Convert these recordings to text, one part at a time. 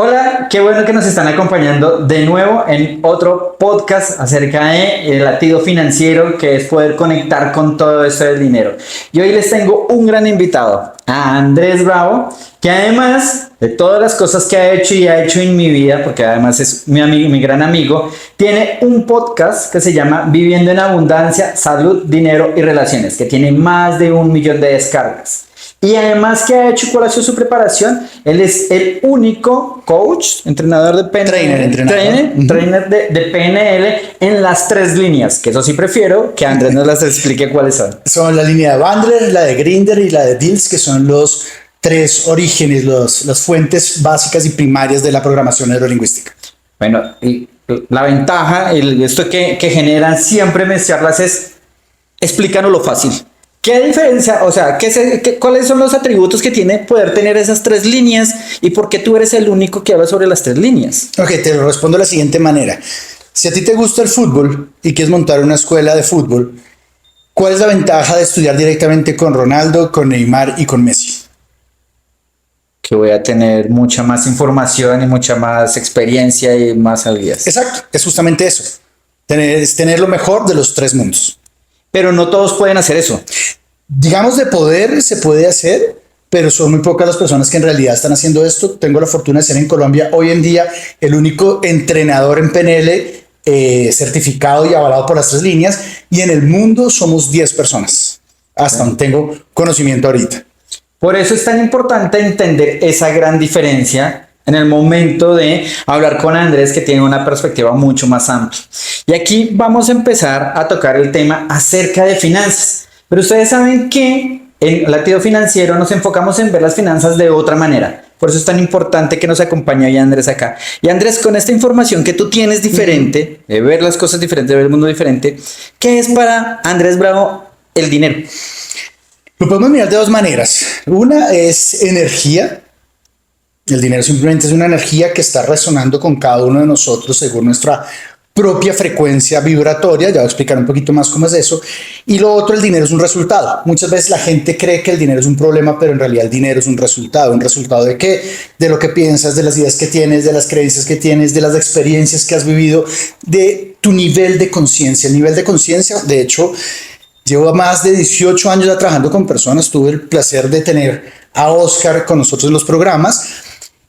Hola, qué bueno que nos están acompañando de nuevo en otro podcast acerca de el latido financiero, que es poder conectar con todo esto del dinero. Y hoy les tengo un gran invitado, a Andrés Bravo, que además de todas las cosas que ha hecho y ha hecho en mi vida, porque además es mi amigo, mi gran amigo, tiene un podcast que se llama Viviendo en Abundancia, Salud, Dinero y Relaciones, que tiene más de 1 millón de descargas. Y además, ¿qué ha hecho? ¿Cuál ha sido su preparación? Él es el único coach, entrenador de PNL, trainer de PNL en las 3 líneas, que eso sí prefiero que Andrés nos las explique cuáles son. Son la línea de Bandler, la de Grinder y la de Diels, que son los 3 orígenes, las fuentes básicas y primarias de la programación neurolingüística. Bueno, y la ventaja, esto que generan siempre mezclarlas es explícanoslo fácil. ¿Qué diferencia? O sea, ¿cuáles son los atributos que tiene poder tener esas 3 líneas y por qué tú eres el único que habla sobre las 3 líneas? Ok, te lo respondo de la siguiente manera. Si a ti te gusta el fútbol y quieres montar una escuela de fútbol, ¿cuál es la ventaja de estudiar directamente con Ronaldo, con Neymar y con Messi? Que voy a tener mucha más información y mucha más experiencia y más habilidades. Exacto, es justamente eso. Es tener lo mejor de los 3 mundos. Pero no todos pueden hacer eso. Digamos, de poder se puede hacer, pero son muy pocas las personas que en realidad están haciendo esto. Tengo la fortuna de ser en Colombia hoy en día el único entrenador en PNL certificado y avalado por las 3 líneas, y en el mundo somos 10 personas, hasta donde tengo conocimiento ahorita. Por eso es tan importante entender esa gran diferencia en el momento de hablar con Andrés, que tiene una perspectiva mucho más amplia. Y aquí vamos a empezar a tocar el tema acerca de finanzas. Pero ustedes saben que en Latido Financiero nos enfocamos en ver las finanzas de otra manera. Por eso es tan importante que nos acompañe hoy Andrés acá. Y Andrés, con esta información que tú tienes diferente, de ver las cosas diferentes, de ver el mundo diferente, ¿qué es para Andrés Bravo el dinero? Lo podemos mirar de 2 maneras. Una es energía. El dinero simplemente es una energía que está resonando con cada uno de nosotros según nuestra propia frecuencia vibratoria. Ya voy a explicar un poquito más cómo es eso. Y lo otro, el dinero es un resultado. Muchas veces la gente cree que el dinero es un problema, pero en realidad el dinero es un resultado. ¿Un resultado de qué? De lo que piensas, de las ideas que tienes, de las creencias que tienes, de las experiencias que has vivido, de tu nivel de conciencia. El nivel de conciencia, de hecho, llevo más de 18 años ya trabajando con personas. Tuve el placer de tener a Oscar con nosotros en los programas.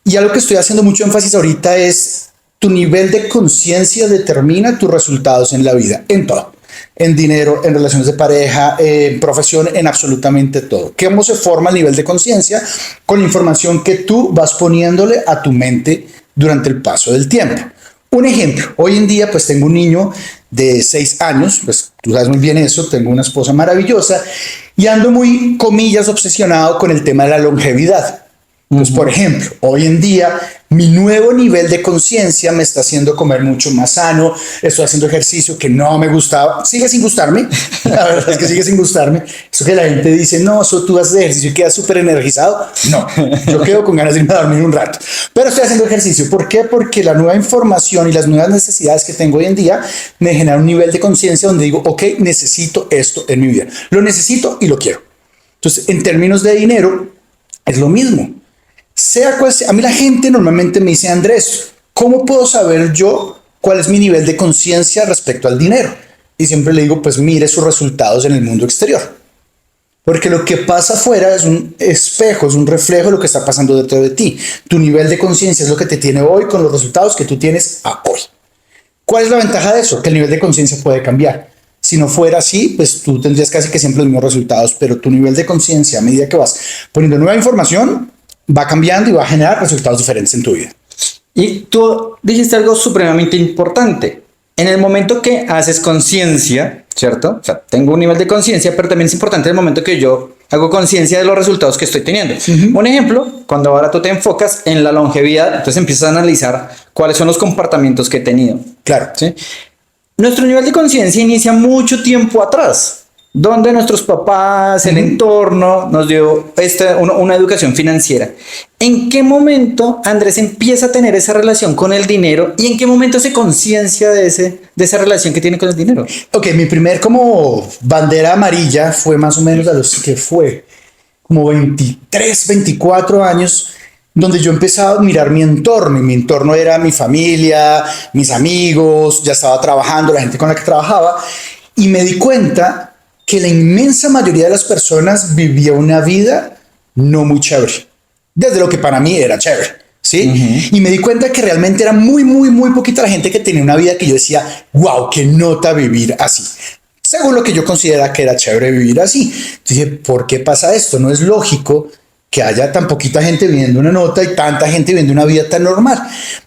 Y algo que estoy haciendo mucho énfasis ahorita es tu nivel de conciencia determina tus resultados en la vida, en todo, en dinero, en relaciones de pareja, en profesión, en absolutamente todo. ¿Cómo se forma el nivel de conciencia? Con la información que tú vas poniéndole a tu mente durante el paso del tiempo. Un ejemplo, hoy en día pues tengo un niño de 6 años, pues tú sabes muy bien eso, tengo una esposa maravillosa y ando muy, comillas, obsesionado con el tema de la longevidad. Entonces, por ejemplo, hoy en día mi nuevo nivel de conciencia me está haciendo comer mucho más sano, estoy haciendo ejercicio que no me gustaba, sigue sin gustarme, la verdad es que sigue sin gustarme. Eso que la gente dice, no, eso tú haces ejercicio y quedas súper energizado, no, yo quedo con ganas de irme a dormir un rato, pero estoy haciendo ejercicio. ¿Por qué? Porque la nueva información y las nuevas necesidades que tengo hoy en día me generan un nivel de conciencia donde digo, ok, necesito esto en mi vida, lo necesito y lo quiero. Entonces, en términos de dinero, es lo mismo. Sea cual sea, a mí la gente normalmente me dice, Andrés, ¿cómo puedo saber yo cuál es mi nivel de conciencia respecto al dinero? Y siempre le digo, pues mire sus resultados en el mundo exterior. Porque lo que pasa afuera es un espejo, es un reflejo de lo que está pasando dentro de ti. Tu nivel de conciencia es lo que te tiene hoy con los resultados que tú tienes a hoy. ¿Cuál es la ventaja de eso? Que el nivel de conciencia puede cambiar. Si no fuera así, pues tú tendrías casi que siempre los mismos resultados, pero tu nivel de conciencia, a medida que vas poniendo nueva información, va cambiando y va a generar resultados diferentes en tu vida. Y tú dijiste algo supremamente importante. En el momento que haces conciencia, ¿cierto? O sea, tengo un nivel de conciencia, pero también es importante el momento que yo hago conciencia de los resultados que estoy teniendo. Un ejemplo, cuando ahora tú te enfocas en la longevidad, entonces empiezas a analizar cuáles son los comportamientos que he tenido. Claro. ¿Sí? Nuestro nivel de conciencia inicia mucho tiempo atrás, donde nuestros papás, el entorno, nos dio una educación financiera. ¿En qué momento Andrés empieza a tener esa relación con el dinero y en qué momento hace conciencia de esa relación que tiene con el dinero? Ok, mi primer como bandera amarilla fue más o menos a los que fue como 23, 24 años. donde yo empezaba a admirar mi entorno, y mi entorno era mi familia, mis amigos, ya estaba trabajando, la gente con la que trabajaba, y me di cuenta que la inmensa mayoría de las personas vivía una vida no muy chévere, desde lo que para mí era chévere, ¿sí? Y me di cuenta que realmente era muy poquita la gente que tenía una vida que yo decía, wow, qué nota vivir así, según lo que yo consideraba que era chévere vivir así. Entonces dije, ¿por qué pasa esto? No es lógico que haya tan poquita gente viviendo una nota y tanta gente viviendo una vida tan normal.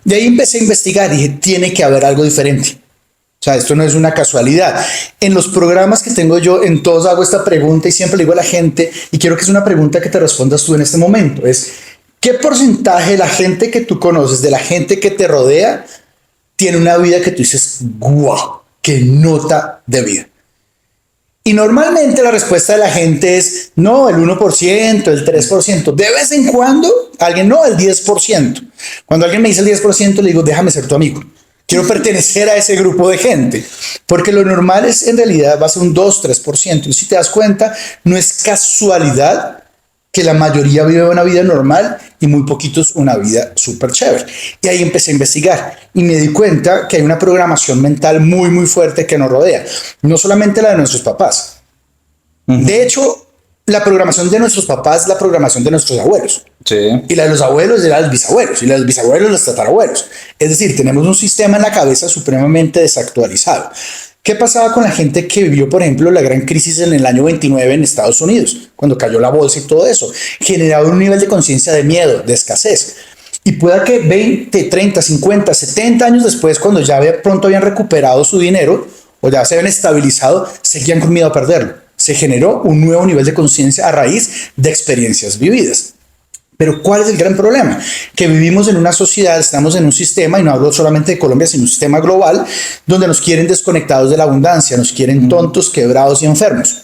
De ahí empecé a investigar y dije, tiene que haber algo diferente. O sea, esto no es una casualidad. En los programas que tengo yo, en todos hago esta pregunta y siempre le digo a la gente, y quiero que es una pregunta que te respondas tú en este momento, es, ¿qué porcentaje de la gente que tú conoces, de la gente que te rodea, tiene una vida que tú dices, wow, qué nota de vida? Y normalmente la respuesta de la gente es, no, el 1%, el 3%. De vez en cuando, alguien, no, el 10%. Cuando alguien me dice el 10%, le digo, déjame ser tu amigo. Quiero pertenecer a ese grupo de gente. Porque lo normal es, en realidad, va a ser un 2-3%. Y si te das cuenta, no es casualidad que la mayoría vive una vida normal y muy poquitos una vida súper chévere. Y ahí empecé a investigar y me di cuenta que hay una programación mental muy fuerte que nos rodea. No solamente la de nuestros papás. De hecho, la programación de nuestros papás es la programación de nuestros abuelos. Sí. Y la de los abuelos de los bisabuelos. Y la de los bisabuelos de los tatarabuelos. Es decir, tenemos un sistema en la cabeza supremamente desactualizado. ¿Qué pasaba con la gente que vivió, por ejemplo, la gran crisis en el año 29 en Estados Unidos, cuando cayó la bolsa y todo eso? Generaba un nivel de conciencia de miedo, de escasez. Y pueda que 20, 30, 50, 70 años después, cuando ya pronto habían recuperado su dinero o ya se habían estabilizado, seguían con miedo a perderlo. Se generó un nuevo nivel de conciencia a raíz de experiencias vividas. Pero ¿cuál es el gran problema? Que vivimos en una sociedad, estamos en un sistema, y no hablo solamente de Colombia, sino un sistema global, donde nos quieren desconectados de la abundancia, nos quieren tontos, quebrados y enfermos.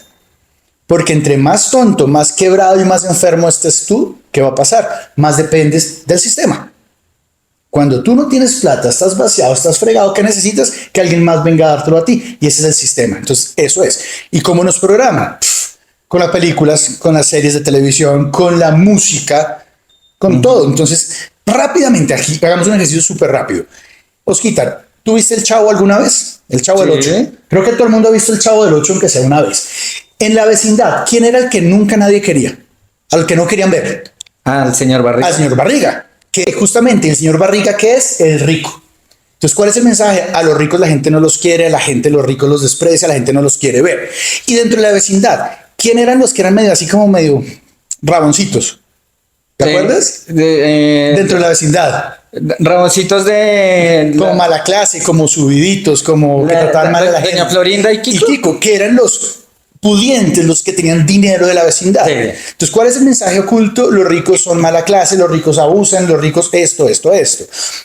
Porque entre más tonto, más quebrado y más enfermo estés tú, ¿qué va a pasar? Más dependes del sistema. Cuando tú no tienes plata, estás vaciado, estás fregado, ¿qué necesitas? Que alguien más venga a dártelo a ti. Y ese es el sistema. Entonces, eso es. ¿Y cómo nos programa? Con las películas, con las series de televisión, con la música, con todo. Entonces, rápidamente, aquí hagamos un ejercicio súper rápido. Osquitar, ¿tú viste El Chavo alguna vez? El Chavo del 8. Creo que todo el mundo ha visto El Chavo del 8, aunque sea una vez. En la vecindad, ¿quién era el que nunca nadie quería? Al que no querían ver. Al señor Barriga. Al señor Barriga. Que justamente el señor Barriga, ¿qué es? El rico. Entonces, ¿cuál es el mensaje? A los ricos la gente no los quiere, a la gente los ricos los desprecia, la gente no los quiere ver. Y dentro de la vecindad, ¿quién eran los que eran medio así como medio raboncitos? ¿Te acuerdas? Dentro de la vecindad. Raboncitos de... Como mala clase, como subiditos, como que trataban mal a la gente. Doña Florinda y Kiko. Y Kiko, que eran los pudientes, los que tenían dinero de la vecindad. Sí. Entonces, ¿cuál es el mensaje oculto? Los ricos son mala clase, los ricos abusan, los ricos esto.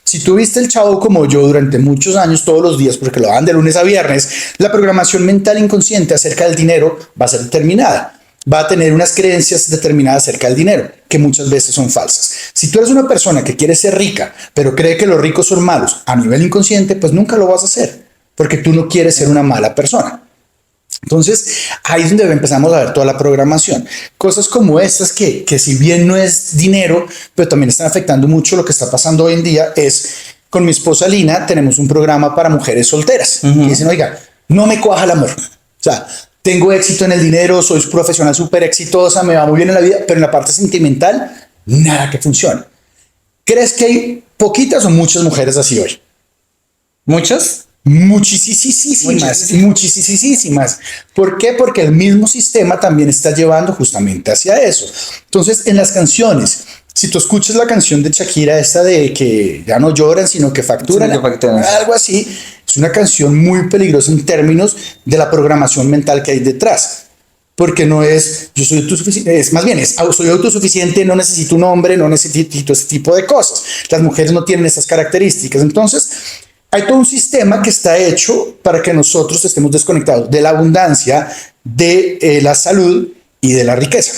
Si tú viste El Chavo como yo durante muchos años, todos los días, porque lo dan de lunes a viernes, la programación mental inconsciente acerca del dinero va a ser determinada. Va a tener unas creencias determinadas acerca del dinero, que muchas veces son falsas. Si tú eres una persona que quiere ser rica, pero cree que los ricos son malos a nivel inconsciente, pues nunca lo vas a hacer, porque tú no quieres ser una mala persona. Entonces, ahí es donde empezamos a ver toda la programación. Cosas como estas que si bien no es dinero, pero también están afectando mucho. Lo que está pasando hoy en día es, con mi esposa Lina, tenemos un programa para mujeres solteras. Que dicen, oiga, no me cuaja el amor. O sea, tengo éxito en el dinero, soy profesional súper exitosa, me va muy bien en la vida, pero en la parte sentimental, nada que funcione. ¿Crees que hay poquitas o muchas mujeres así hoy? ¿Muchas? Muchísimas. ¿Por qué? Porque el mismo sistema también está llevando justamente hacia eso. Entonces, en las canciones, si tú escuchas la canción de Shakira, esta de que ya no lloran, sino que facturan, algo así, es una canción muy peligrosa en términos de la programación mental que hay detrás. Porque no es, yo soy autosuficiente, es más bien, es soy autosuficiente, no necesito un hombre, no necesito ese tipo de cosas. Las mujeres no tienen esas características. Entonces, hay todo un sistema que está hecho para que nosotros estemos desconectados de la abundancia, de la salud y de la riqueza.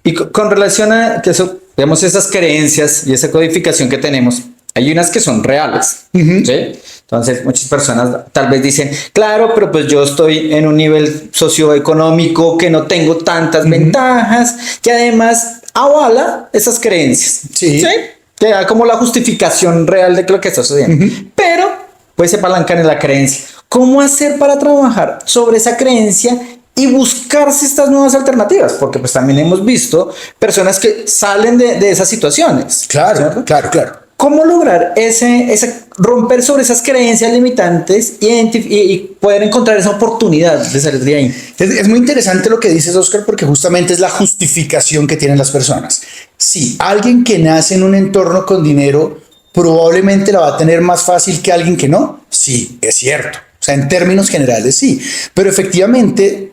Y con relación a que eso, digamos, esas creencias y esa codificación que tenemos, hay unas que son reales, ¿sí? Entonces, muchas personas tal vez dicen, claro, pero pues yo estoy en un nivel socioeconómico que no tengo tantas ventajas, y además avala esas creencias. Sí. Te da como la justificación real de lo que está sucediendo. Pero pues se apalancan en la creencia. ¿Cómo hacer para trabajar sobre esa creencia y buscarse estas nuevas alternativas? Porque pues también hemos visto personas que salen de esas situaciones. Claro, ¿cierto? claro. ¿Cómo lograr romper sobre esas creencias limitantes y poder encontrar esa oportunidad de salir de ahí? Es muy interesante lo que dices, Oscar, porque justamente es la justificación que tienen las personas. Sí, alguien que nace en un entorno con dinero probablemente la va a tener más fácil que alguien que no. Sí, es cierto. O sea, en términos generales sí. Pero efectivamente,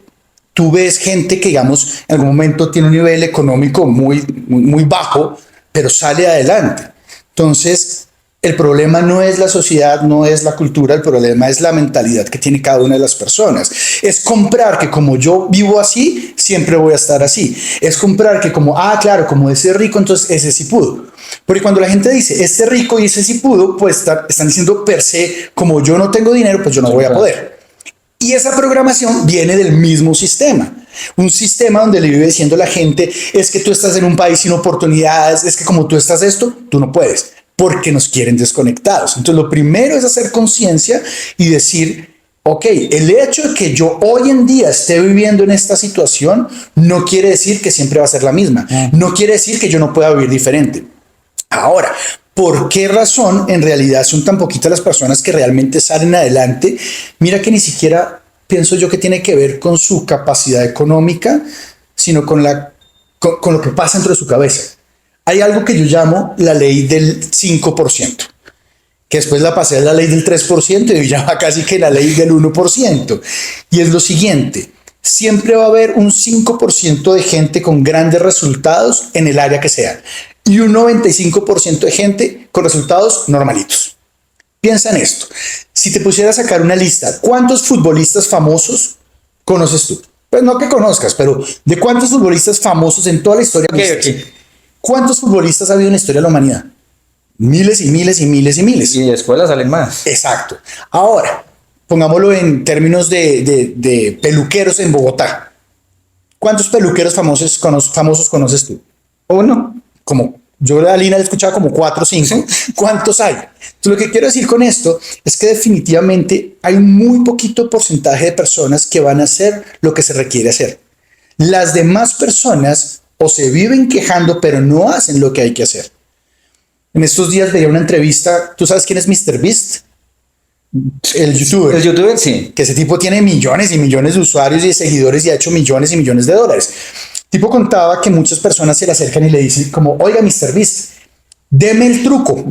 tú ves gente que, digamos, en algún momento tiene un nivel económico muy bajo, pero sale adelante. Entonces, el problema no es la sociedad, no es la cultura, el problema es la mentalidad que tiene cada una de las personas. Es comprar que como yo vivo así, siempre voy a estar así. Es comprar que como, claro, como ese rico, entonces ese sí pudo. Porque cuando la gente dice, este rico y ese sí pudo, pues están diciendo per se, como yo no tengo dinero, pues yo no voy a poder. Y esa programación viene del mismo sistema. Un sistema donde le vive diciendo a la gente, es que tú estás en un país sin oportunidades, es que como tú estás esto, tú no puedes, porque nos quieren desconectados. Entonces lo primero es hacer conciencia y decir, ok, el hecho de que yo hoy en día esté viviendo en esta situación no quiere decir que siempre va a ser la misma. No quiere decir que yo no pueda vivir diferente. Ahora, ¿por qué razón en realidad son tan poquitas las personas que realmente salen adelante? Mira que ni siquiera pienso yo que tiene que ver con su capacidad económica, sino con lo que pasa dentro de su cabeza. Hay algo que yo llamo la ley del 5%, que después la pasé a la ley del 3% y ya va casi que la ley del 1%. Y es lo siguiente, siempre va a haber un 5% de gente con grandes resultados en el área que sea y un 95% de gente con resultados normalitos. Piensa en esto. Si te pusiera a sacar una lista, ¿cuántos futbolistas famosos conoces tú? Pues no que conozcas, pero ¿de cuántos futbolistas famosos en toda la historia? Okay. ¿Cuántos futbolistas ha habido en la historia de la humanidad? Miles y miles y miles y miles. Y de escuela salen más. Exacto. Ahora, pongámoslo en términos de peluqueros en Bogotá. ¿Cuántos peluqueros famosos conoces tú? Uno. Como yo a Lina he escuchado como 4 o 5. ¿Cuántos hay? Entonces, lo que quiero decir con esto es que definitivamente hay muy poquito porcentaje de personas que van a hacer lo que se requiere hacer. Las demás personas o se viven quejando, pero no hacen lo que hay que hacer. En estos días veía una entrevista. ¿Tú sabes quién es MrBeast? El youtuber. El youtuber, sí. Que ese tipo tiene millones y millones de usuarios y de seguidores y ha hecho millones y millones de dólares. El tipo contaba que muchas personas se le acercan y le dicen como, oiga, MrBeast, deme el truco.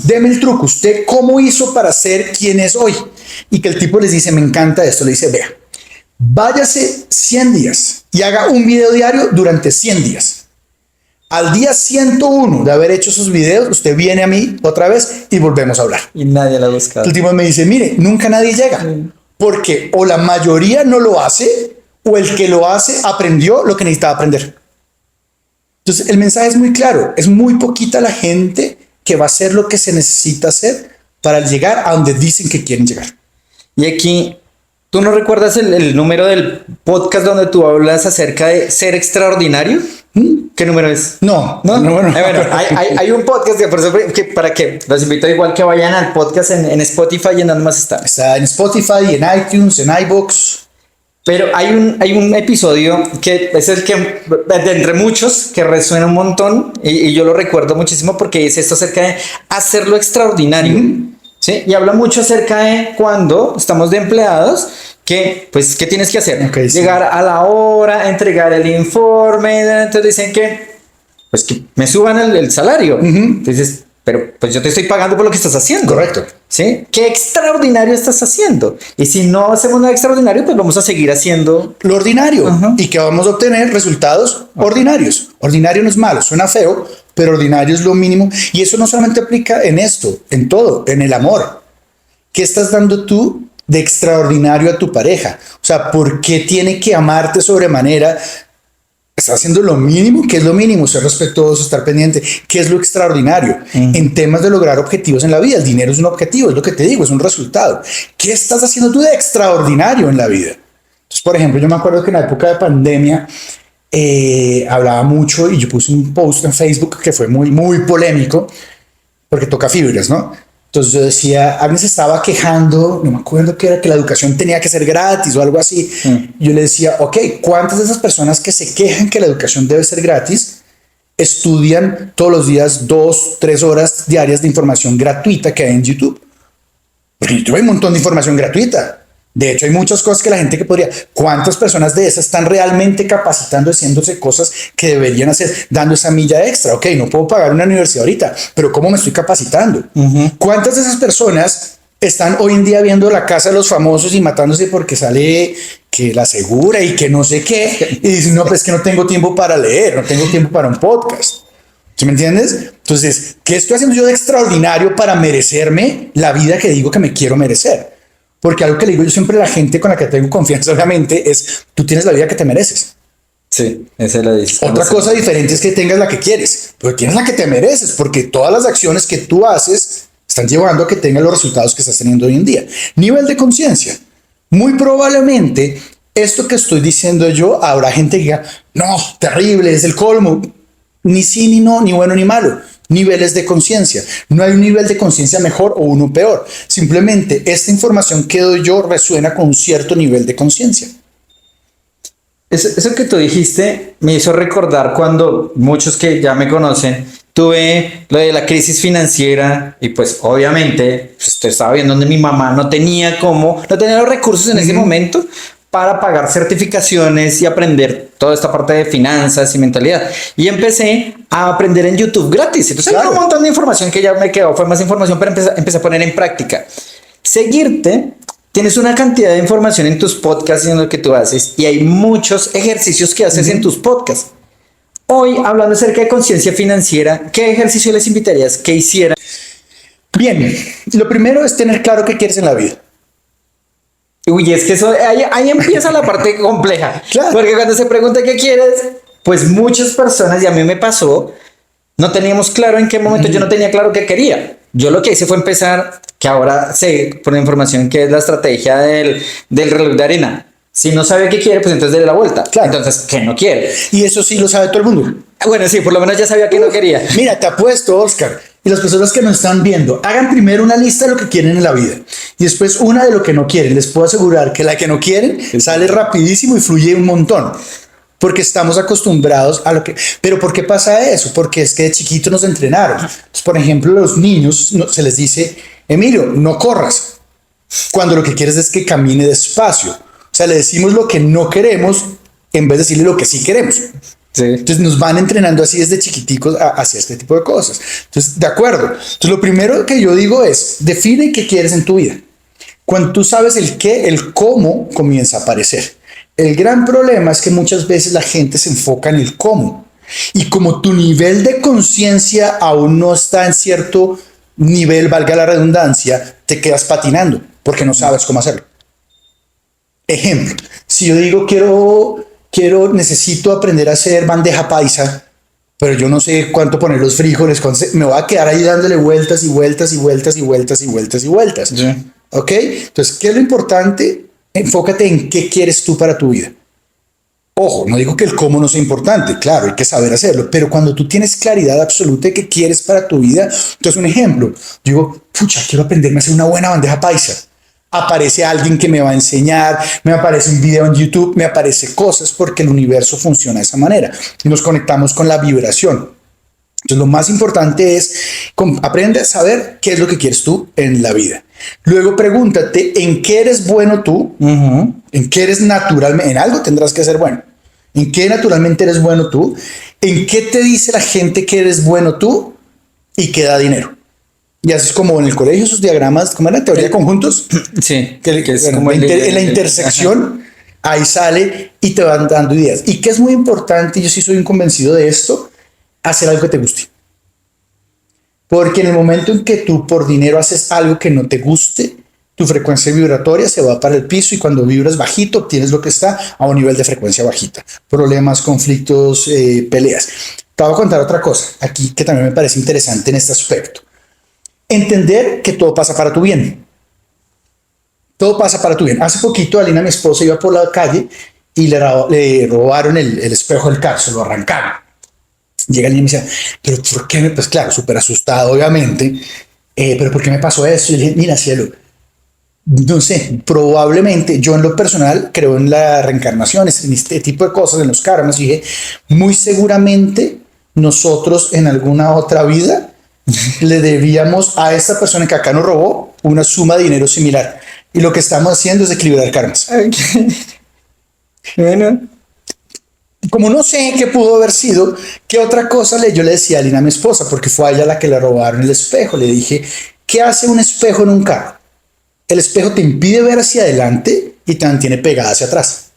Deme el truco. ¿Usted cómo hizo para ser quien es hoy? Y que el tipo les dice, me encanta esto. Le dice, vea, váyase 100 días y haga un video diario durante 100 días. Al día 101 de haber hecho sus videos, usted viene a mí otra vez y volvemos a hablar. Y nadie la ha buscado. El tipo me dice, mire, nunca nadie llega. Porque o la mayoría no lo hace, o el que lo hace aprendió lo que necesitaba aprender. Entonces, el mensaje es muy claro. Es muy poquita la gente que va a hacer lo que se necesita hacer para llegar a donde dicen que quieren llegar. Y aquí, ¿tú no recuerdas el número del podcast donde tú hablas acerca de ser extraordinario? ¿Qué número es? No. Bueno, hay un podcast por eso para que los invito igual que vayan al podcast en Spotify y en donde más está. Está en Spotify, en iTunes, en iVoox. Pero hay un episodio que es el que, de entre muchos, que resuena un montón y yo lo recuerdo muchísimo porque es esto acerca de hacerlo extraordinario. ¿Sí? Y habla mucho acerca de cuando estamos de empleados, ¿qué tienes que hacer? Okay, llegar a la hora, entregar el informe, entonces dicen que me suban el salario. Entonces, pero pues yo te estoy pagando por lo que estás haciendo. Correcto. ¿Sí? ¿Qué extraordinario estás haciendo? Y si no hacemos nada extraordinario, pues vamos a seguir haciendo lo ordinario. Y que vamos a obtener resultados ordinarios. Ordinario no es malo, suena feo, pero ordinario es lo mínimo. Y eso no solamente aplica en esto, en todo, en el amor. ¿Qué estás dando tú de extraordinario a tu pareja? O sea, ¿por qué tiene que amarte sobremanera? Está haciendo lo mínimo. ¿Qué es lo mínimo? Ser respetuoso, estar pendiente. ¿Qué es lo extraordinario? En temas de lograr objetivos en la vida. El dinero es un objetivo, es lo que te digo, es un resultado. ¿Qué estás haciendo tú de extraordinario en la vida? Entonces, por ejemplo, yo me acuerdo que en la época de pandemia hablaba mucho y yo puse un post en Facebook que fue muy, muy polémico porque toca fibras, ¿no? Entonces yo decía, Agnes estaba quejando, no me acuerdo qué era, que la educación tenía que ser gratis o algo así. Yo le decía, ok, ¿cuántas de esas personas que se quejan que la educación debe ser gratis estudian todos los días 2, 3 horas diarias de información gratuita que hay en YouTube? Porque en YouTube hay un montón de información gratuita. De hecho, hay muchas cosas que la gente que podría... ¿Cuántas personas de esas están realmente capacitando, haciéndose cosas que deberían hacer, dando esa milla extra? Ok, no puedo pagar una universidad ahorita, pero ¿cómo me estoy capacitando? ¿Cuántas de esas personas están hoy en día viendo La Casa de los Famosos y matándose porque sale que la asegura y que no sé qué? Y dicen, no, pues que no tengo tiempo para leer, no tengo tiempo para un podcast. ¿Sí me entiendes? Entonces, ¿qué estoy haciendo yo de extraordinario para merecerme la vida que digo que me quiero merecer? Porque algo que le digo yo siempre a la gente con la que tengo confianza, obviamente, es tú tienes la vida que te mereces. Sí, esa lo dice. Otra cosa diferente es que tengas la que quieres, pero tienes la que te mereces, porque todas las acciones que tú haces están llevando a que tengas los resultados que estás teniendo hoy en día. Nivel de conciencia. Muy probablemente esto que estoy diciendo yo, habrá gente que diga, no, terrible, es el colmo. Ni sí, ni no, ni bueno, ni malo. Niveles de conciencia. No hay un nivel de conciencia mejor o uno peor. Simplemente esta información que doy yo resuena con un cierto nivel de conciencia. Eso que tú dijiste me hizo recordar cuando muchos que ya me conocen, tuve lo de la crisis financiera y pues obviamente pues, estaba viendo donde mi mamá no tenía los recursos en ese momento para pagar certificaciones y aprender toda esta parte de finanzas y mentalidad. Y empecé a aprender en YouTube gratis. Entonces hay un montón de información que ya me quedó, fue más información, pero empecé a poner en práctica. Seguirte, tienes una cantidad de información en tus podcasts y en lo que tú haces, y hay muchos ejercicios que haces en tus podcasts. Hoy, hablando acerca de conciencia financiera, ¿qué ejercicio les invitarías que hicieran? Bien, lo primero es tener claro qué quieres en la vida. Uy, es que eso, ahí empieza la parte compleja. Claro. Porque cuando se pregunta qué quieres, pues muchas personas, y a mí me pasó, no teníamos claro en qué momento yo no tenía claro qué quería. Yo lo que hice fue empezar, que ahora sé por la información que es la estrategia del reloj de arena. Si no sabe qué quiere, pues entonces déle la vuelta. Claro. Entonces, ¿qué no quiere? Y eso sí lo sabe todo el mundo. Bueno, sí, por lo menos ya sabía que no quería. Mira, te apuesto, Oscar, y las personas que nos están viendo, hagan primero una lista de lo que quieren en la vida y después una de lo que no quieren. Les puedo asegurar que la que no quieren sale rapidísimo y fluye un montón. Porque estamos acostumbrados a lo que... Pero ¿por qué pasa eso? Porque es que de chiquito nos entrenaron. Entonces, por ejemplo, a los niños se les dice, Emilio, no corras, cuando lo que quieres es que camine despacio. O sea, le decimos lo que no queremos en vez de decirle lo que sí queremos. Sí. Entonces nos van entrenando así desde chiquiticos hacia este tipo de cosas. Entonces, de acuerdo. Entonces, lo primero que yo digo es, define qué quieres en tu vida. Cuando tú sabes el qué, el cómo comienza a aparecer. El gran problema es que muchas veces la gente se enfoca en el cómo. Y como tu nivel de conciencia aún no está en cierto nivel, valga la redundancia, te quedas patinando porque no sabes cómo hacerlo. Ejemplo, si yo digo necesito aprender a hacer bandeja paisa, pero yo no sé cuánto poner los frijoles, me voy a quedar ahí dándole vueltas y vueltas y vueltas y vueltas y vueltas y vueltas. Sí. ¿Ok? Entonces, ¿qué es lo importante? Enfócate en qué quieres tú para tu vida. Ojo, no digo que el cómo no sea importante, claro, hay que saber hacerlo, pero cuando tú tienes claridad absoluta de qué quieres para tu vida, entonces un ejemplo, digo, pucha, quiero aprenderme a hacer una buena bandeja paisa. Aparece alguien que me va a enseñar, me aparece un video en YouTube, me aparece cosas porque el universo funciona de esa manera y nos conectamos con la vibración. Entonces lo más importante es aprende a saber qué es lo que quieres tú en la vida. Luego pregúntate en qué eres bueno tú, en qué eres naturalmente, en algo tendrás que ser bueno. ¿En qué naturalmente eres bueno tú? ¿En qué te dice la gente que eres bueno tú y que da dinero? Y haces como en el colegio esos diagramas, como en la teoría de conjuntos. Sí, que es bueno, como en la intersección, ahí sale y te van dando ideas. Y que es muy importante, yo sí soy un convencido de esto, hacer algo que te guste. Porque en el momento en que tú por dinero haces algo que no te guste, tu frecuencia vibratoria se va para el piso y cuando vibras bajito obtienes lo que está a un nivel de frecuencia bajita. Problemas, conflictos, peleas. Te voy a contar otra cosa aquí que también me parece interesante en este aspecto. Entender que todo pasa para tu bien. Todo pasa para tu bien. Hace poquito Alina, mi esposa, iba por la calle y le robaron el espejo del carro, se lo arrancaron. Llega el niño y me dice, pero ¿por qué me? Pues claro, súper asustado, obviamente. Pero ¿por qué me pasó eso? Y le dije, mira, cielo, no sé, probablemente yo en lo personal creo en la reencarnación, en este tipo de cosas, en los karmas. Y dije, muy seguramente nosotros en alguna otra vida le debíamos a esta persona que acá nos robó una suma de dinero similar. Y lo que estamos haciendo es equilibrar karmas. Okay. Bueno. Como no sé qué pudo haber sido, ¿qué otra cosa yo le decía a Lina, mi esposa? Porque fue a ella la que le robaron el espejo. Le dije, ¿qué hace un espejo en un carro? El espejo te impide ver hacia adelante y te mantiene pegada hacia atrás.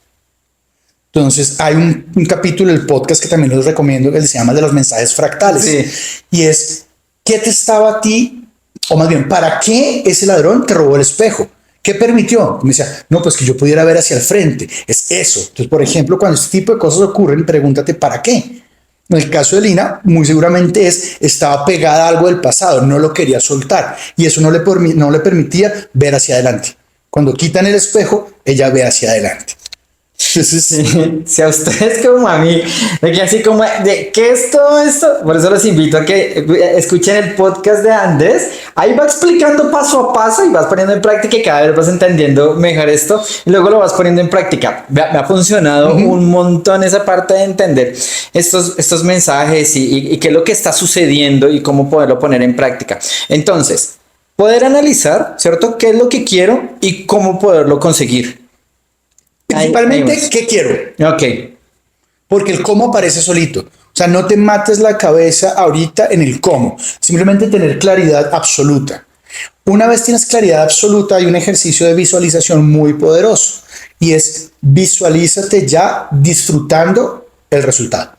Entonces hay un capítulo del podcast que también les recomiendo que se llama de los mensajes fractales. Sí. Y es, ¿qué te estaba a ti? O más bien, ¿para qué ese ladrón te robó el espejo? ¿Qué permitió? Me decía, no, pues que yo pudiera ver hacia el frente. Es eso. Entonces, por ejemplo, cuando este tipo de cosas ocurren, pregúntate, ¿para qué? En el caso de Lina, muy seguramente estaba pegada a algo del pasado, no lo quería soltar y eso no le permitía ver hacia adelante. Cuando quitan el espejo, ella ve hacia adelante. Entonces, sí, si a ustedes como a mí, de que así como, de ¿qué es todo esto? Por eso los invito a que escuchen el podcast de Andrés. Ahí va explicando paso a paso y vas poniendo en práctica y cada vez vas entendiendo mejor esto y luego lo vas poniendo en práctica. Me ha funcionado un montón esa parte de entender estos mensajes y qué es lo que está sucediendo y cómo poderlo poner en práctica. Entonces, poder analizar, ¿cierto? ¿Qué es lo que quiero y cómo poderlo conseguir? Principalmente, ¿qué quiero? Ok. Porque el cómo aparece solito. O sea, no te mates la cabeza ahorita en el cómo. Simplemente tener claridad absoluta. Una vez tienes claridad absoluta, hay un ejercicio de visualización muy poderoso. Y es visualízate ya disfrutando el resultado.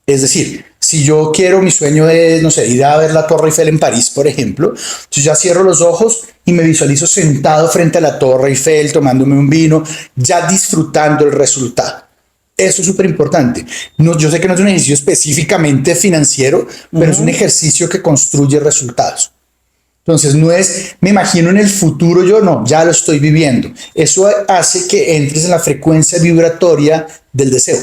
Es decir, si yo quiero, mi sueño es, no sé, ir a ver la Torre Eiffel en París, por ejemplo, yo ya cierro los ojos y me visualizo sentado frente a la Torre Eiffel, tomándome un vino, ya disfrutando el resultado. Eso es súper importante. No, yo sé que no es un ejercicio específicamente financiero, pero es un ejercicio que construye resultados. Entonces no es, me imagino en el futuro yo, no, ya lo estoy viviendo. Eso hace que entres en la frecuencia vibratoria del deseo.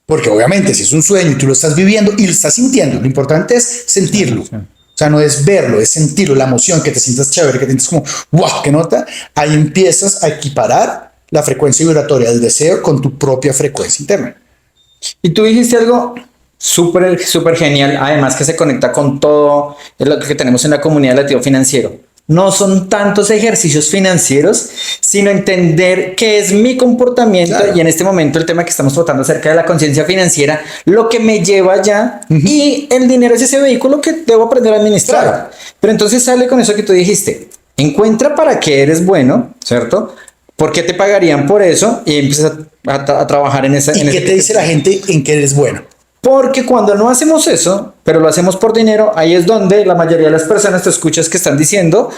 Porque obviamente si es un sueño y tú lo estás viviendo y lo estás sintiendo, lo importante es sentirlo. O sea, no es verlo, es sentirlo, la emoción, que te sientas chévere, que te sientas como, wow, qué nota. Ahí empiezas a equiparar la frecuencia vibratoria del deseo con tu propia frecuencia interna. Y tú dijiste algo súper, súper genial, además que se conecta con todo lo que tenemos en la comunidad de Latido Financiero. No son tantos ejercicios financieros, sino entender qué es mi comportamiento. Claro. Y en este momento el tema que estamos tratando acerca de la conciencia financiera, lo que me lleva allá y el dinero es ese vehículo que debo aprender a administrar. Claro. Pero entonces sale con eso que tú dijiste, encuentra para qué eres bueno, ¿cierto? ¿Por qué te pagarían por eso? Y empiezas a trabajar en esa... ¿Y qué te dice la gente en qué eres bueno? Porque cuando no hacemos eso, pero lo hacemos por dinero, ahí es donde la mayoría de las personas te escuchas que están diciendo,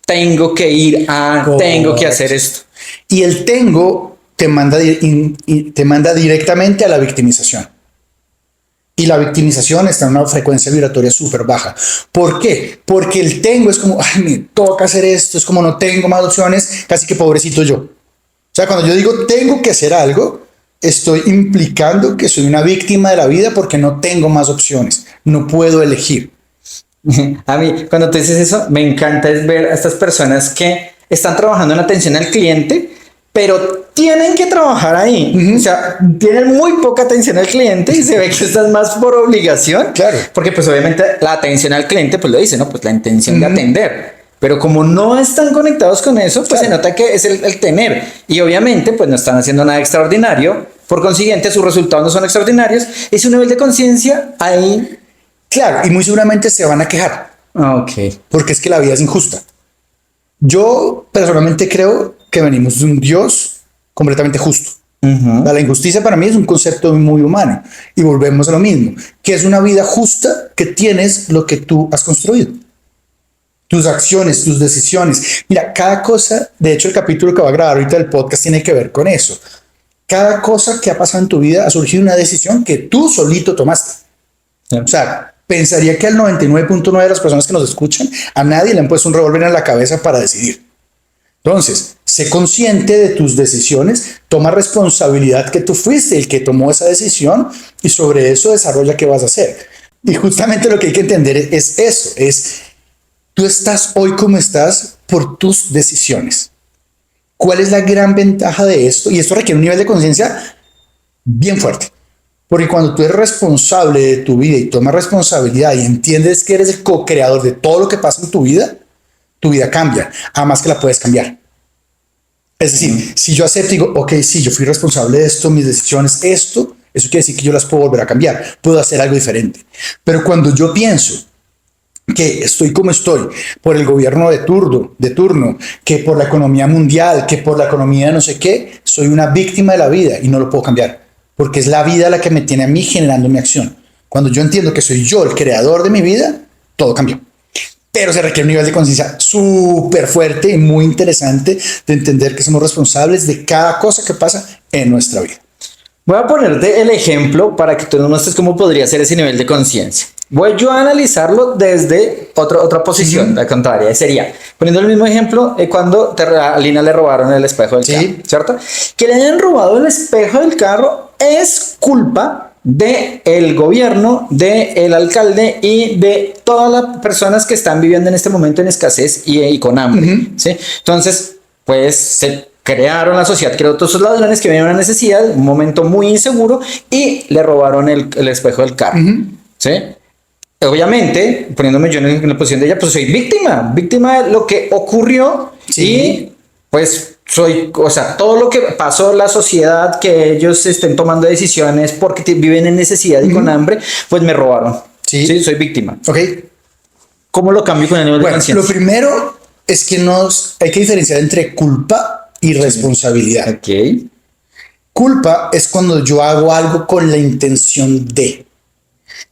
tengo que ir a, tengo que hacer esto. Y el tengo te manda directamente a la victimización. Y la victimización está en una frecuencia vibratoria súper baja. ¿Por qué? Porque el tengo es como, ay, me toca hacer esto, es como no tengo más opciones, casi que pobrecito yo. O sea, cuando yo digo tengo que hacer algo, estoy implicando que soy una víctima de la vida porque no tengo más opciones, no puedo elegir. A mí, cuando tú dices eso, me encanta es ver a estas personas que están trabajando en atención al cliente, pero tienen que trabajar ahí. O sea, tienen muy poca atención al cliente y se ve que estás más por obligación. Claro. Porque pues obviamente la atención al cliente pues lo dice, ¿no? Pues la intención de atender. Pero como no están conectados con eso, pues se nota que es el tener. Y obviamente, pues no están haciendo nada extraordinario. Por consiguiente, sus resultados no son extraordinarios. Es un nivel de conciencia ahí. Claro, y muy seguramente se van a quejar. Ok. Porque es que la vida es injusta. Yo personalmente creo que venimos de un Dios completamente justo. La injusticia para mí es un concepto muy humano. Y volvemos a lo mismo. Que es una vida justa que tienes lo que tú has construido. Tus acciones, tus decisiones. Mira, cada cosa, de hecho el capítulo que va a grabar ahorita del podcast tiene que ver con eso. Cada cosa que ha pasado en tu vida ha surgido una decisión que tú solito tomaste. O sea, pensaría que al 99.9 de las personas que nos escuchan, a nadie le han puesto un revólver en la cabeza para decidir. Entonces, sé consciente de tus decisiones, toma responsabilidad que tú fuiste el que tomó esa decisión y sobre eso desarrolla qué vas a hacer. Y justamente lo que hay que entender es eso, es tú estás hoy como estás por tus decisiones. ¿Cuál es la gran ventaja de esto? Y esto requiere un nivel de conciencia bien fuerte. Porque cuando tú eres responsable de tu vida y tomas responsabilidad y entiendes que eres el co-creador de todo lo que pasa en tu vida cambia, además que la puedes cambiar. Es decir, si yo acepto y digo, ok, sí, yo fui responsable de esto, mis decisiones, eso quiere decir que yo las puedo volver a cambiar, puedo hacer algo diferente. Pero cuando yo pienso que estoy como estoy por el gobierno de turno, que por la economía mundial, que por la economía de no sé qué, soy una víctima de la vida y no lo puedo cambiar, porque es la vida la que me tiene a mí generando mi acción. Cuando yo entiendo que soy yo el creador de mi vida, todo cambió. Pero se requiere un nivel de conciencia súper fuerte y muy interesante de entender que somos responsables de cada cosa que pasa en nuestra vida. Voy a ponerte el ejemplo para que tú nos muestres cómo podría ser ese nivel de conciencia. Voy yo a analizarlo desde otra posición, la contraria. Sería, poniendo el mismo ejemplo, cuando a Lina le robaron el espejo del carro, ¿cierto? Que le hayan robado el espejo del carro es culpa del gobierno, del alcalde y de todas las personas que están viviendo en este momento en escasez y con hambre, ¿sí? Entonces, pues se crearon la sociedad, creó todos esos ladrones que venían a una necesidad, un momento muy inseguro y le robaron el espejo del carro, ¿sí? Obviamente, poniéndome yo en la posición de ella, pues soy víctima de lo que ocurrió y pues o sea, todo lo que pasó, la sociedad, que ellos estén tomando decisiones porque viven en necesidad y con hambre, pues me robaron. Sí, soy víctima. Ok. ¿Cómo lo cambio con el nivel de conciencia? Lo primero es que hay que diferenciar entre culpa y responsabilidad. Ok. Culpa es cuando yo hago algo con la intención de.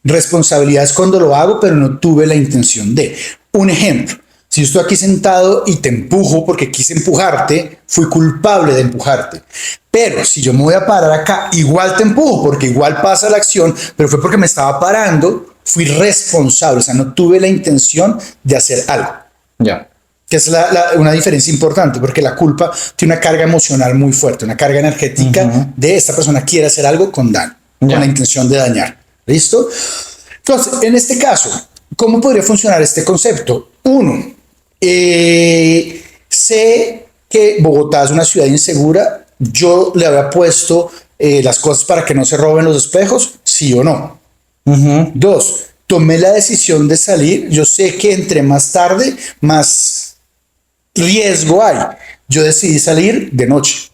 Responsabilidad es cuando lo hago, pero no tuve la intención de. Un ejemplo. Si yo estoy aquí sentado y te empujo porque quise empujarte, fui culpable de empujarte. Pero si yo me voy a parar acá, igual te empujo porque igual pasa la acción, pero fue porque me estaba parando, fui responsable. O sea, no tuve la intención de hacer algo. Ya. Que es una diferencia importante porque la culpa tiene una carga emocional muy fuerte, una carga energética de esta persona quiere hacer algo con daño, con la intención de dañar. ¿Listo? Entonces, en este caso, ¿cómo podría funcionar este concepto? Uno, sé que Bogotá es una ciudad insegura. Yo le había puesto las cosas para que no se roben los espejos, sí o no. Dos, tomé la decisión de salir. Yo sé que entre más tarde, más riesgo hay. Yo decidí salir de noche.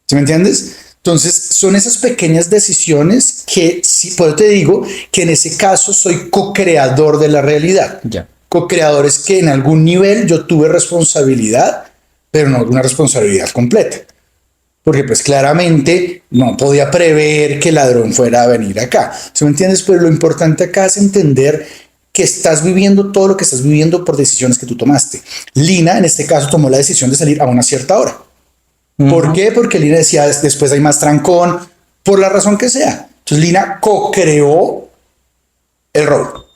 ¿Sí me entiendes? Entonces, son esas pequeñas decisiones que, sí, por eso te digo que en ese caso soy co-creador de la realidad. Ya. Co-creadores que en algún nivel yo tuve responsabilidad, pero no una responsabilidad completa. Porque pues claramente no podía prever que el ladrón fuera a venir acá. ¿Sí me entiendes? Pero lo importante acá es entender que estás viviendo todo lo que estás viviendo por decisiones que tú tomaste. Lina, en este caso, tomó la decisión de salir a una cierta hora. ¿Por qué? Porque Lina decía, después hay más trancón, por la razón que sea. Entonces Lina co-creó el robo.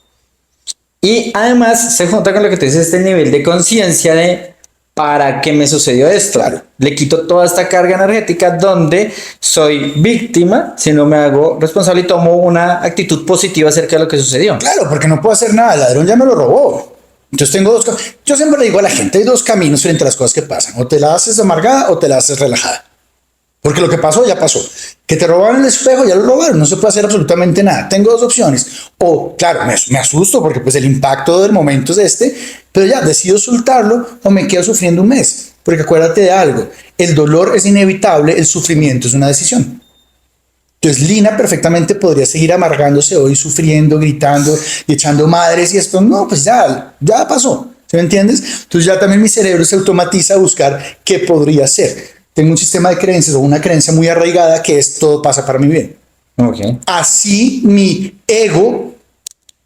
Y además se junta con lo que te dice este nivel de conciencia de ¿para qué me sucedió esto? Claro. Le quito toda esta carga energética donde soy víctima si no me hago responsable y tomo una actitud positiva acerca de lo que sucedió. Claro, porque no puedo hacer nada, el ladrón ya me lo robó. Entonces tengo dos caminos. Yo siempre le digo a la gente, hay dos caminos frente a las cosas que pasan. O te la haces amargada o te la haces relajada. Porque lo que pasó ya pasó. Que te robaron el espejo, ya lo robaron. No se puede hacer absolutamente nada. Tengo dos opciones. O, claro, me asusto porque pues el impacto del momento es este. Pero ya, decido soltarlo o me quedo sufriendo un mes. Porque acuérdate de algo. El dolor es inevitable, el sufrimiento es una decisión. Entonces Lina perfectamente podría seguir amargándose hoy, sufriendo, gritando y echando madres y esto. No, pues ya pasó. ¿Sí me entiendes? Entonces ya también mi cerebro se automatiza a buscar qué podría ser. Tengo un sistema de creencias o una creencia muy arraigada que es todo pasa para mi bien. Okay. Así mi ego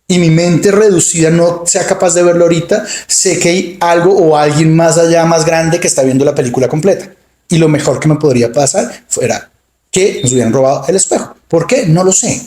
y mi mente reducida no sea capaz de verlo ahorita, sé que hay algo o alguien más allá, más grande que está viendo la película completa. Y lo mejor que me podría pasar fuera que nos hubieran robado el espejo. ¿Por qué? No lo sé.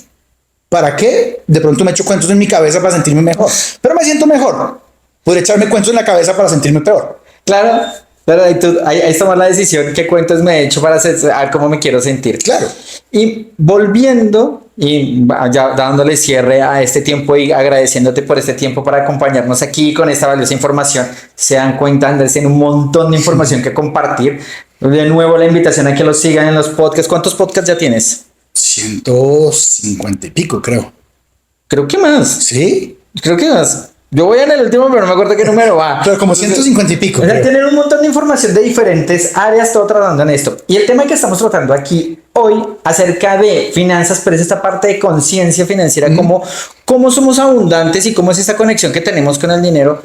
¿Para qué? De pronto me echo cuentos en mi cabeza para sentirme mejor. Pero me siento mejor. Podría echarme cuentos en la cabeza para sentirme peor. Claro. Pero ahí tomar la decisión, qué cuentos me he hecho para saber cómo me quiero sentir. Claro. Y volviendo y ya dándole cierre a este tiempo y agradeciéndote por este tiempo para acompañarnos aquí con esta valiosa información. Se dan cuenta, Andrés, tiene un montón de información que compartir. De nuevo la invitación a que los sigan en los podcasts. ¿Cuántos podcasts ya tienes? 150 y pico, creo. Creo que más. ¿Sí? Creo que más. Yo voy en el último, pero no me acuerdo qué número va. Pero como 150 y pico. O sea, tener un montón de información de diferentes áreas, todo tratando en esto. Y el tema que estamos tratando aquí hoy acerca de finanzas, pero es esta parte de conciencia financiera, cómo somos abundantes y cómo es esta conexión que tenemos con el dinero.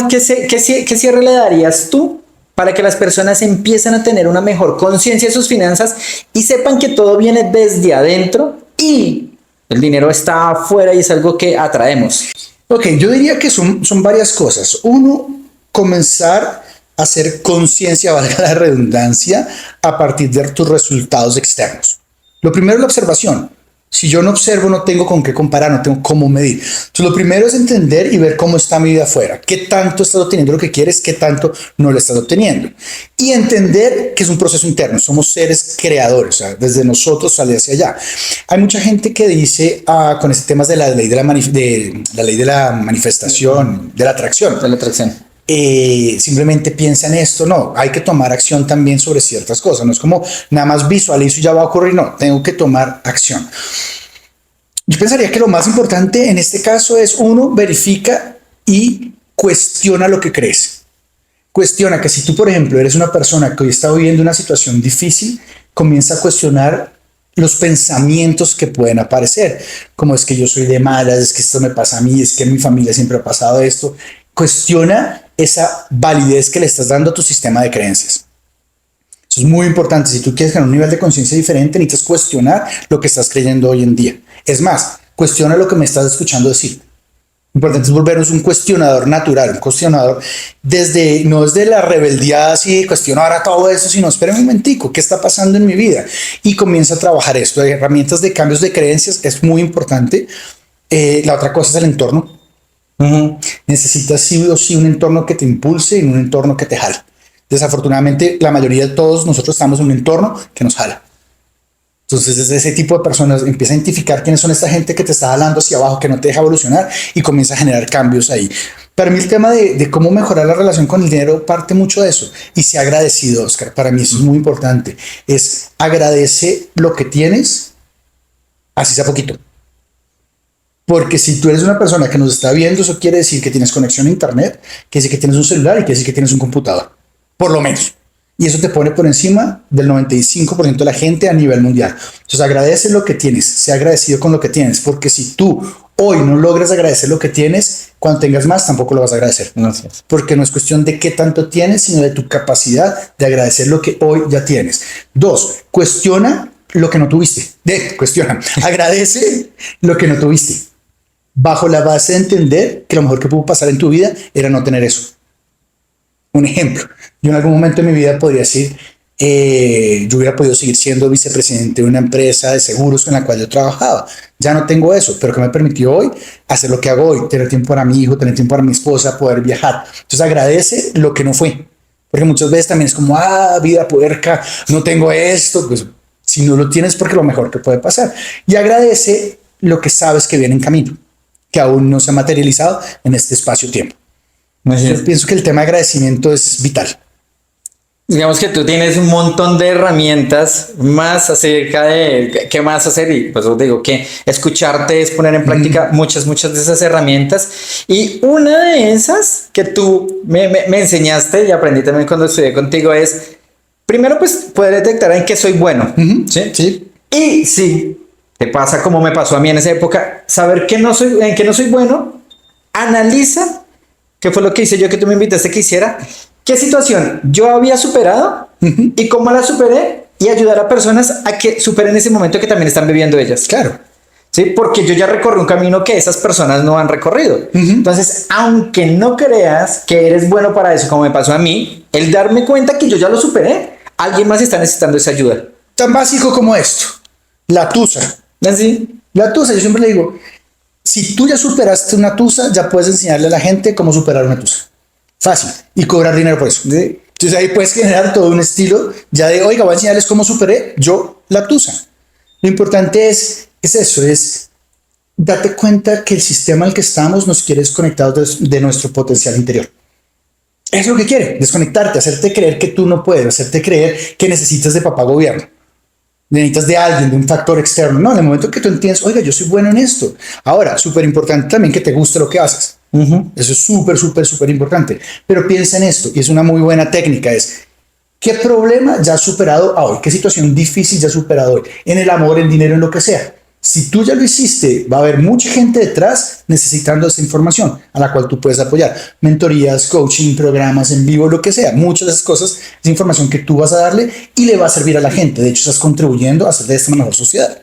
¿Qué cierre le darías tú para que las personas empiecen a tener una mejor conciencia de sus finanzas y sepan que todo viene desde adentro y el dinero está afuera y es algo que atraemos? Ok, yo diría que son varias cosas. Uno, comenzar a hacer conciencia, valga la redundancia, a partir de tus resultados externos. Lo primero es la observación. Si yo no observo, no tengo con qué comparar, no tengo cómo medir. Entonces, lo primero es entender y ver cómo está mi vida afuera. ¿Qué tanto estás obteniendo lo que quieres? ¿Qué tanto no lo estás obteniendo? Y entender que es un proceso interno. Somos seres creadores. O sea, desde nosotros sale hacia allá. Hay mucha gente que dice con este tema de la ley de la ley de la manifestación, de la atracción. De la atracción. Simplemente piensa en esto. No, hay que tomar acción también sobre ciertas cosas. No es como nada más visualizo y ya va a ocurrir. No, tengo que tomar acción. Yo pensaría que lo más importante en este caso es, uno, verifica y cuestiona lo que crees. Cuestiona que si tú, por ejemplo, eres una persona que hoy está viviendo una situación difícil, comienza a cuestionar los pensamientos que pueden aparecer, como es que yo soy de malas, es que esto me pasa a mí, es que en mi familia siempre ha pasado esto. Cuestiona esa validez que le estás dando a tu sistema de creencias. Eso es muy importante. Si tú quieres ganar un nivel de conciencia diferente, necesitas cuestionar lo que estás creyendo hoy en día. Es más, cuestiona lo que me estás escuchando decir. Importante es volvernos un cuestionador natural, un cuestionador no desde la rebeldía así, cuestiono ahora todo eso, sino espera un momentico, ¿qué está pasando en mi vida? Y comienza a trabajar esto. Hay herramientas de cambios de creencias, es muy importante. La otra cosa es el entorno. Necesitas sí o sí un entorno que te impulse y un entorno que te jala. Desafortunadamente, la mayoría de todos nosotros estamos en un entorno que nos jala. Entonces, desde ese tipo de personas empieza a identificar quiénes son esta gente que te está jalando hacia abajo, que no te deja evolucionar y comienza a generar cambios ahí. Para mí el tema de cómo mejorar la relación con el dinero parte mucho de eso. Y sea agradecido, Oscar. Para mí eso es muy importante. Es agradece lo que tienes, así sea poquito. Porque si tú eres una persona que nos está viendo, eso quiere decir que tienes conexión a internet, quiere decir que tienes un celular y quiere decir que tienes un computador. Por lo menos. Y eso te pone por encima del 95% de la gente a nivel mundial. Entonces agradece lo que tienes, sea agradecido con lo que tienes, porque si tú hoy no logras agradecer lo que tienes, cuando tengas más tampoco lo vas a agradecer. No sé. Porque no es cuestión de qué tanto tienes, sino de tu capacidad de agradecer lo que hoy ya tienes. 2, cuestiona lo que no tuviste. Cuestiona, agradece lo que no tuviste. Bajo la base de entender que lo mejor que pudo pasar en tu vida era no tener eso. Un ejemplo, yo en algún momento de mi vida podría decir, yo hubiera podido seguir siendo vicepresidente de una empresa de seguros en la cual yo trabajaba. Ya no tengo eso, pero que me permitió hoy hacer lo que hago hoy, tener tiempo para mi hijo, tener tiempo para mi esposa, poder viajar. Entonces agradece lo que no fue, porque muchas veces también es como, vida puerca, no tengo esto. Pues si no lo tienes, porque lo mejor que puede pasar. Y agradece lo que sabes que viene en camino, que aún no se ha materializado en este espacio-tiempo. Yo pienso que el tema de agradecimiento es vital. Digamos que tú tienes un montón de herramientas más acerca de qué más hacer y pues os digo que escucharte es poner en práctica muchas de esas herramientas y una de esas que tú me enseñaste y aprendí también cuando estudié contigo es primero pues poder detectar en qué soy bueno. ¿Sí? Sí. Y si te pasa como me pasó a mí en esa época, saber en qué no soy bueno, analiza qué fue lo que hice yo que tú me invitaste que hiciera, qué situación yo había superado y cómo la superé y ayudar a personas a que superen ese momento que también están viviendo ellas. Claro. Sí, porque yo ya recorrí un camino que esas personas no han recorrido. Entonces, aunque no creas que eres bueno para eso, como me pasó a mí, el darme cuenta que yo ya lo superé, alguien más está necesitando esa ayuda. Tan básico como esto, la tusa. ¿Así? La tusa, yo siempre le digo, si tú ya superaste una tusa, ya puedes enseñarle a la gente cómo superar una tusa. Fácil. Y cobrar dinero por eso. ¿Sí? Entonces ahí puedes generar todo un estilo ya de, oiga, voy a enseñarles cómo superé yo la tusa. Lo importante es eso, es date cuenta que el sistema al que estamos nos quiere desconectados de nuestro potencial interior. Es lo que quiere, desconectarte, hacerte creer que tú no puedes, hacerte creer que necesitas de papá gobierno. Necesitas de alguien, de un factor externo. No, en el momento que tú entiendes, oiga, yo soy bueno en esto. Ahora, súper importante también que te guste lo que haces. Eso es súper, súper, súper importante. Pero piensa en esto, y es una muy buena técnica, es ¿qué problema ya has superado hoy? ¿Qué situación difícil ya has superado hoy? En el amor, en dinero, en lo que sea. Si tú ya lo hiciste, va a haber mucha gente detrás necesitando esa información a la cual tú puedes apoyar. Mentorías, coaching, programas en vivo, lo que sea. Muchas de esas cosas es información que tú vas a darle y le va a servir a la gente. De hecho, estás contribuyendo a hacer de esta una mejor sociedad.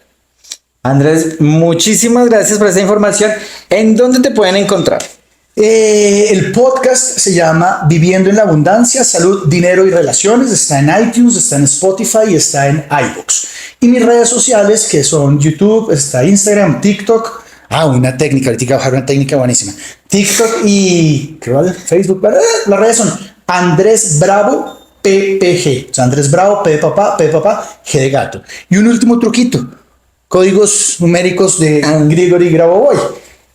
Andrés, muchísimas gracias por esa información. ¿En dónde te pueden encontrar? El podcast se llama Viviendo en la Abundancia, Salud, Dinero y Relaciones. Está en iTunes, está en Spotify y está en iVoox. Y mis redes sociales, que son YouTube, está Instagram, TikTok. Una técnica, ahorita voy a bajar una técnica buenísima. TikTok y ¿qué vale? Facebook. Las redes son Andrés Bravo PPG. O sea, Andrés Bravo, P de papá, G de gato. Y un último truquito. Códigos numéricos de Grigori Grabovoi.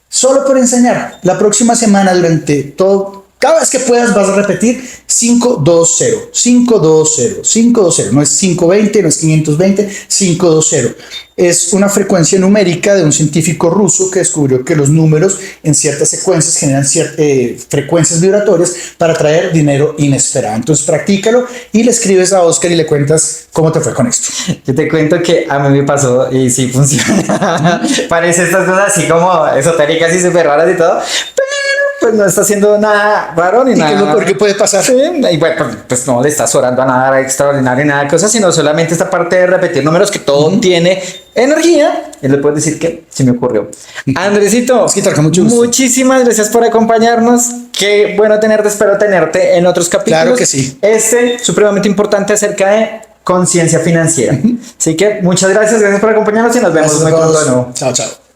Solo por enseñar, la próxima semana durante todo, cada vez que puedas vas a repetir 520, 520, 520, no es 520, no es 520, 520. Es una frecuencia numérica de un científico ruso que descubrió que los números en ciertas secuencias generan frecuencias vibratorias para traer dinero inesperado. Entonces practícalo y le escribes a Oscar y le cuentas cómo te fue con esto. Yo te cuento que a mí me pasó y sí funciona. Parece estas cosas así como esotéricas y súper raras y todo, pero pues no está haciendo nada raro ni nada. ¿Y qué es lo peor que puede pasar? Sí, y bueno, pues no le estás orando a nada extraordinario ni nada de cosas, sino solamente esta parte de repetir números que todo tiene energía. Y le puedes decir que se me ocurrió. Andresito, con mucho gusto. muchísimas gracias por acompañarnos. Qué bueno tenerte, espero tenerte en otros capítulos. Claro que sí. Supremamente importante acerca de conciencia financiera. Así que muchas gracias por acompañarnos y nos vemos muy pronto de nuevo. Chao, chao.